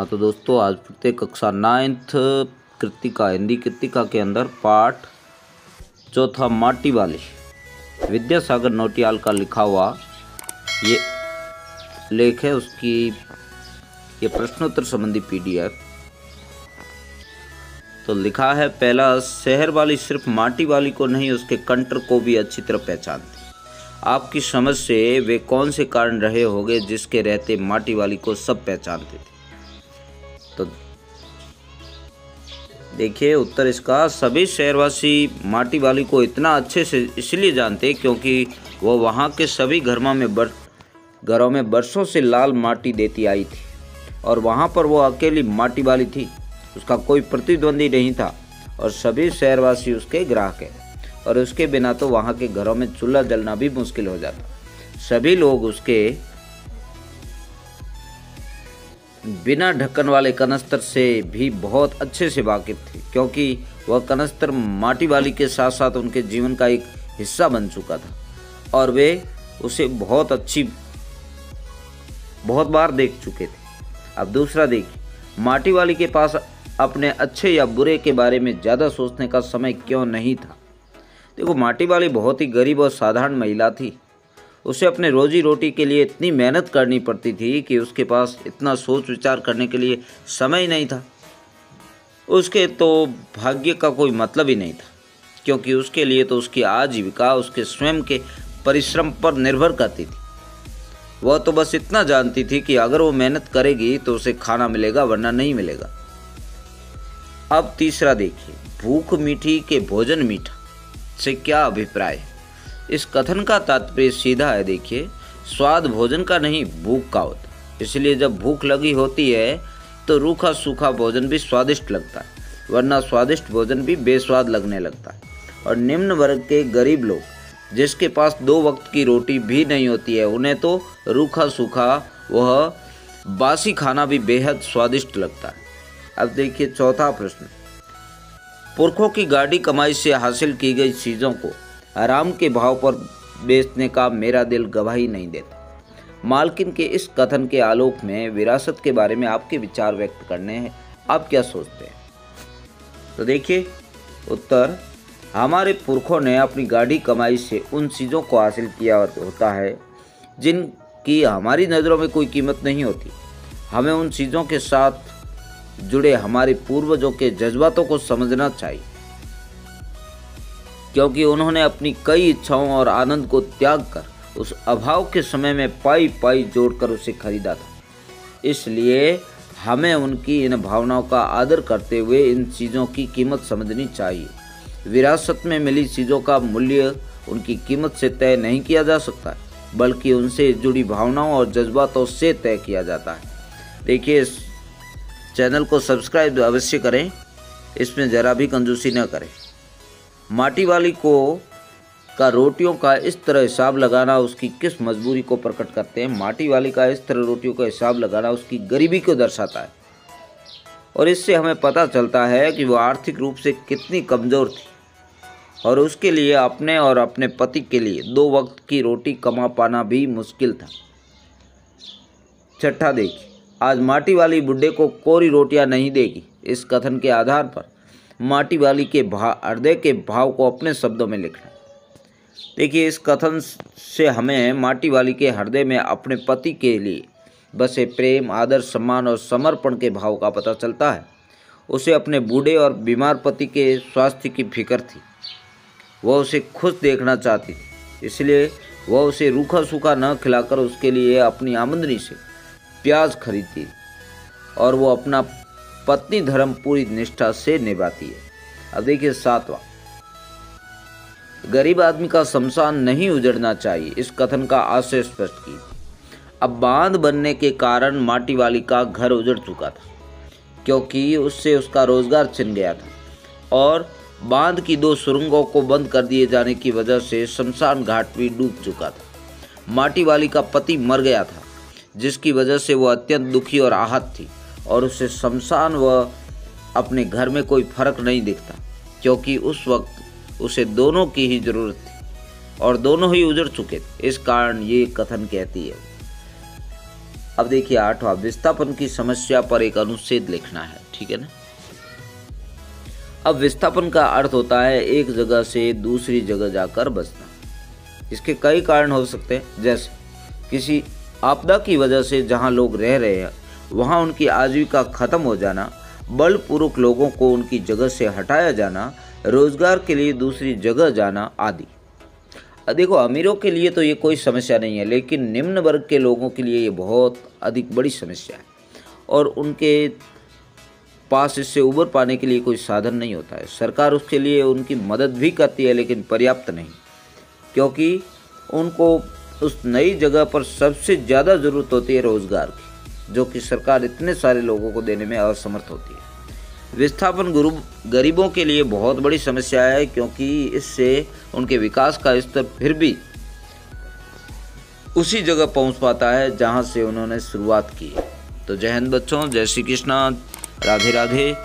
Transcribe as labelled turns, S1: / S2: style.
S1: हाँ तो दोस्तों, आज पढ़ते कक्षा 9th कृतिका हिंदी कृतिका के अंदर पाठ चौथा माटी वाली विद्यासागर नौटियाल का लिखा हुआ ये लेख है। उसकी ये प्रश्नोत्तर संबंधी पीडीएफ। तो लिखा है, पहला, शहर वाली सिर्फ माटी वाली को नहीं उसके कंटर को भी अच्छी तरह पहचानती। आपकी समझ से वे कौन से कारण रहे होंगे जिसके रहते माटी वाली को सब पहचानते थे। तो देखिए उत्तर इसका, सभी शहरवासी माटी वाली को इतना अच्छे से इसलिए जानते क्योंकि वो वहाँ के सभी घरों में बरसों से लाल माटी देती आई थी और वहाँ पर वो अकेली माटी वाली थी। उसका कोई प्रतिद्वंदी नहीं था और सभी शहरवासी उसके ग्राहक हैं और उसके बिना तो वहाँ के घरों में चूल्हा जलना भी मुश्किल हो जाता। सभी लोग उसके बिना ढक्कन वाले कनस्तर से भी बहुत अच्छे से वाकिफ थे क्योंकि वह कनस्तर माटी वाली के साथ साथ उनके जीवन का एक हिस्सा बन चुका था और वे उसे बहुत बार देख चुके थे। अब दूसरा देखिए, माटी वाली के पास अपने अच्छे या बुरे के बारे में ज़्यादा सोचने का समय क्यों नहीं था। देखो, माटी वाली बहुत ही गरीब और साधारण महिला थी। उसे अपने रोजी रोटी के लिए इतनी मेहनत करनी पड़ती थी कि उसके पास इतना सोच विचार करने के लिए समय ही नहीं था। उसके तो भाग्य का कोई मतलब ही नहीं था क्योंकि उसके लिए तो उसकी आजीविका उसके स्वयं के परिश्रम पर निर्भर करती थी। वह तो बस इतना जानती थी कि अगर वो मेहनत करेगी तो उसे खाना मिलेगा वरना नहीं मिलेगा। अब तीसरा देखिए, भूख मीठी के भोजन मीठा से क्या अभिप्राय है। इस कथन का तात्पर्य सीधा है। देखिए, स्वाद भोजन का नहीं भूख का होता, इसलिए जब भूख लगी होती है तो रूखा सूखा भोजन भी स्वादिष्ट लगता है वरना स्वादिष्ट भोजन भी बेस्वाद लगने लगता है। और निम्न वर्ग के गरीब लोग जिसके पास 2 वक्त की रोटी भी नहीं होती है, उन्हें तो रूखा सूखा वह बासी खाना भी बेहद स्वादिष्ट लगता है। अब देखिए चौथा प्रश्न, पुरखों की गाढ़ी कमाई से हासिल की गई चीज़ों को आराम के भाव पर बेचने का मेरा दिल गवाही नहीं देता। मालकिन के इस कथन के आलोक में विरासत के बारे में आपके विचार व्यक्त करने हैं। आप क्या सोचते हैं? तो देखिए उत्तर, हमारे पुरखों ने अपनी गाढ़ी कमाई से उन चीज़ों को हासिल किया होता है जिनकी हमारी नज़रों में कोई कीमत नहीं होती। हमें उन चीज़ों के साथ जुड़े हमारे पूर्वजों के जज्बातों को समझना चाहिए क्योंकि उन्होंने अपनी कई इच्छाओं और आनंद को त्याग कर उस अभाव के समय में पाई पाई जोड़कर उसे खरीदा था। इसलिए हमें उनकी इन भावनाओं का आदर करते हुए इन चीज़ों की कीमत समझनी चाहिए। विरासत में मिली चीज़ों का मूल्य उनकी कीमत से तय नहीं किया जा सकता बल्कि उनसे जुड़ी भावनाओं और जज्बातों से तय किया जाता है। देखिए, इस चैनल को सब्सक्राइब अवश्य करें, इसमें ज़रा भी कंजूसी न करें। माटी वाली का रोटियों का इस तरह हिसाब लगाना उसकी किस मजबूरी को प्रकट करते हैं। माटी वाली का इस तरह रोटियों का हिसाब लगाना उसकी गरीबी को दर्शाता है और इससे हमें पता चलता है कि वो आर्थिक रूप से कितनी कमज़ोर थी और उसके लिए अपने और अपने पति के लिए 2 वक्त की रोटी कमा पाना भी मुश्किल था। छठा देखिए, आज माटी वाली बुड्ढे को कोरी रोटियां नहीं देगी। इस कथन के आधार पर माटी वाली के हृदय के भाव को अपने शब्दों में लिखना। देखिए, इस कथन से हमें माटी वाली के हृदय में अपने पति के लिए बसे प्रेम, आदर, सम्मान और समर्पण के भाव का पता चलता है। उसे अपने बूढ़े और बीमार पति के स्वास्थ्य की फिक्र थी। वह उसे खुश देखना चाहती थी, इसलिए वह उसे रूखा सूखा न खिलाकर उसके लिए अपनी आमदनी से प्याज खरीदती और वो अपना पत्नी धर्म पूरी निष्ठा से निभाती है। अब देखिए सातवां, गरीब आदमी का शमशान नहीं उजड़ना चाहिए। इस कथन का आशय स्पष्ट की। अब बांध बनने के कारण माटी वाली का घर उजड़ चुका था क्योंकि उससे उसका रोजगार छिन गया था और बांध की 2 सुरंगों को बंद कर दिए जाने की वजह से शमशान घाट भी डूब चुका था। माटी वाली का पति मर गया था जिसकी वजह से वह अत्यंत दुखी और आहत थी और उसे शमशान व अपने घर में कोई फर्क नहीं दिखता क्योंकि उस वक्त उसे दोनों की ही जरूरत थी और दोनों ही उजड़ चुके थे। इस कारण ये कथन कहती है। अब देखिए 8वां, विस्थापन की समस्या पर एक अनुच्छेद लिखना है, ठीक है ना। अब विस्थापन का अर्थ होता है एक जगह से दूसरी जगह जाकर बसना। इसके कई कारण हो सकते हैं, जैसे किसी आपदा की वजह से जहां लोग रह रहे हैं वहां उनकी आजीविका खत्म हो जाना, बलपूर्वक लोगों को उनकी जगह से हटाया जाना, रोजगार के लिए दूसरी जगह जाना आदि। देखो अमीरों के लिए तो ये कोई समस्या नहीं है, लेकिन निम्न वर्ग के लोगों के लिए ये बहुत अधिक बड़ी समस्या है और उनके पास इससे उबर पाने के लिए कोई साधन नहीं होता है। सरकार उसके लिए उनकी मदद भी करती है, लेकिन पर्याप्त नहीं, क्योंकि उनको उस नई जगह पर सबसे ज़्यादा ज़रूरत होती है रोज़गार की, जो कि सरकार इतने सारे लोगों को देने में असमर्थ होती है। विस्थापन गरीबों के लिए बहुत बड़ी समस्या है, क्योंकि इससे उनके विकास का स्तर फिर भी उसी जगह पहुंच पाता है जहां से उन्होंने शुरुआत की। तो जय हिंद बच्चों, जय श्री कृष्णा, राधे राधे।